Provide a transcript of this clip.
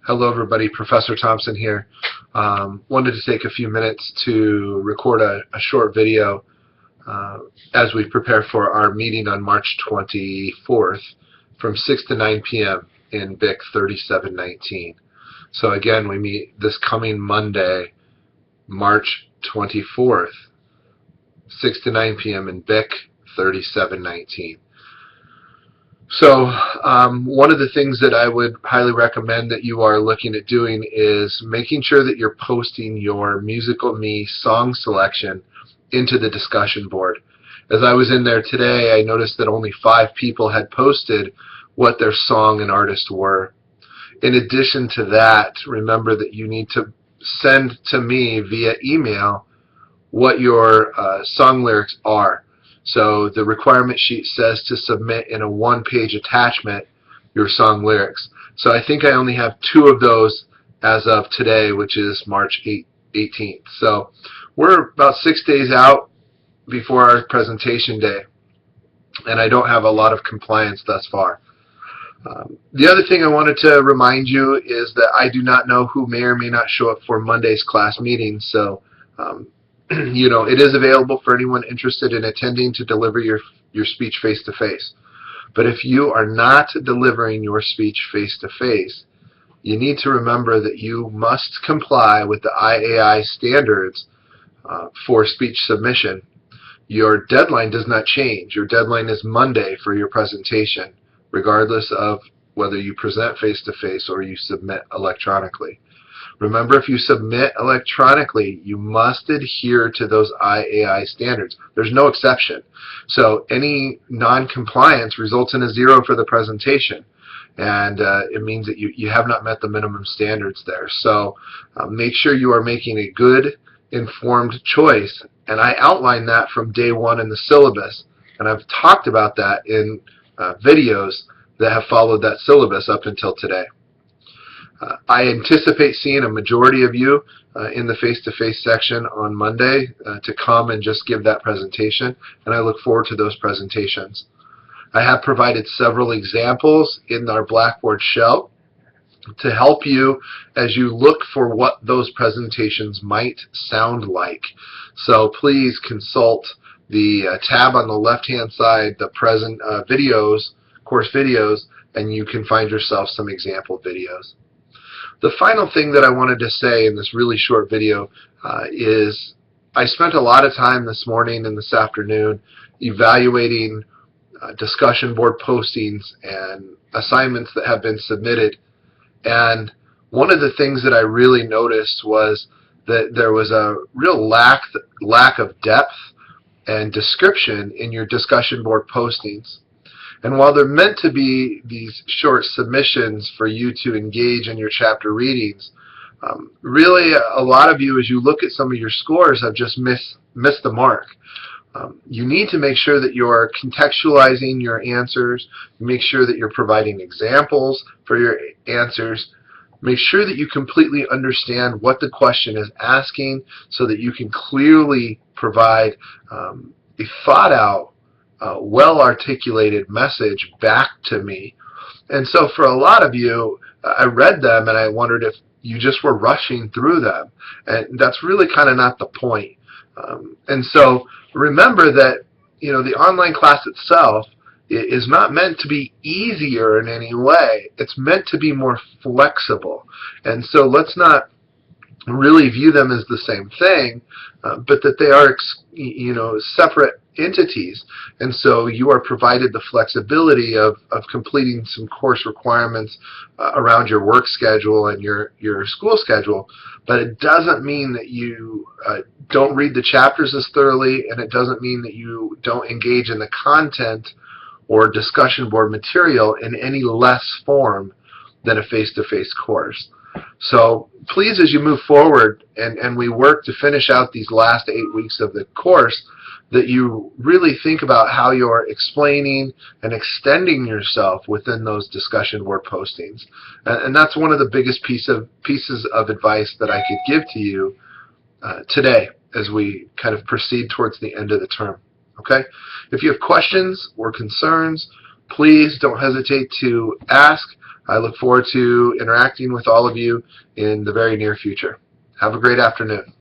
Hello everybody, Professor Thompson here. Wanted to take a few minutes to record a short video as we prepare for our meeting on March 24th from 6 to 9 p.m. in BIC 3719. So again, we meet this coming Monday, March 24th, 6 to 9 p.m. in BIC 3719. So one of the things that I would highly recommend that you are looking at doing is making sure that you're posting your Musical Me song selection into the discussion board. As I was in there today, I noticed that only 5 people had posted what their song and artist were. In addition to that, remember that you need to send to me via email what your song lyrics are. So the requirement sheet says to submit in a one-page attachment your song lyrics. So I think I only have 2 of those as of today, which is March 18th. So we're about 6 days out before our presentation day, and I don't have a lot of compliance thus far. The other thing I wanted to remind you is that I do not know who may or may not show up for Monday's class meeting, so you know, it is available for anyone interested in attending to deliver your speech face-to-face. But if you are not delivering your speech face-to-face, you need to remember that you must comply with the IAI standards for speech submission. Your deadline does not change. Your deadline is Monday for your presentation, regardless of whether you present face-to-face or you submit electronically. Remember, if you submit electronically, you must adhere to those IAI standards. There's no exception. So any non-compliance results in a 0 for the presentation. And it means that you have not met the minimum standards there. So make sure you are making a good, informed choice. And I outlined that from day 1 in the syllabus. And I've talked about that in videos that have followed that syllabus up until today. I anticipate seeing a majority of you in the face-to-face section on Monday to come and just give that presentation, and I look forward to those presentations. I have provided several examples in our Blackboard shell to help you as you look for what those presentations might sound like. So please consult the tab on the left-hand side, the present videos, course videos, and you can find yourself some example videos. The final thing that I wanted to say in this really short video is I spent a lot of time this morning and this afternoon evaluating discussion board postings and assignments that have been submitted. And one of the things that I really noticed was that there was a real lack of depth and description in your discussion board postings. And while they're meant to be these short submissions for you to engage in your chapter readings, really a lot of you, as you look at some of your scores, have just missed the mark. You need to make sure that you're contextualizing your answers, make sure that you're providing examples for your answers, make sure that you completely understand what the question is asking so that you can clearly provide a thought-out, well-articulated message back to me. And so for a lot of you, I read them and I wondered if you just were rushing through them. And that's really kind of not the point. And so remember that, you know, the online class itself is not meant to be easier in any way. It's meant to be more flexible. And so let's not really view them as the same thing, but that they are, you know, separate entities. And so you are provided the flexibility of completing some course requirements around your work schedule and your school schedule, but it doesn't mean that you don't read the chapters as thoroughly, and it doesn't mean that you don't engage in the content or discussion board material in any less form than a face-to-face course. So please, as you move forward and we work to finish out these last 8 weeks of the course, that you really think about how you're explaining and extending yourself within those discussion board postings. And that's one of the biggest pieces of advice that I could give to you today as we kind of proceed towards the end of the term. Okay? If you have questions or concerns, please don't hesitate to ask. I look forward to interacting with all of you in the very near future. Have a great afternoon.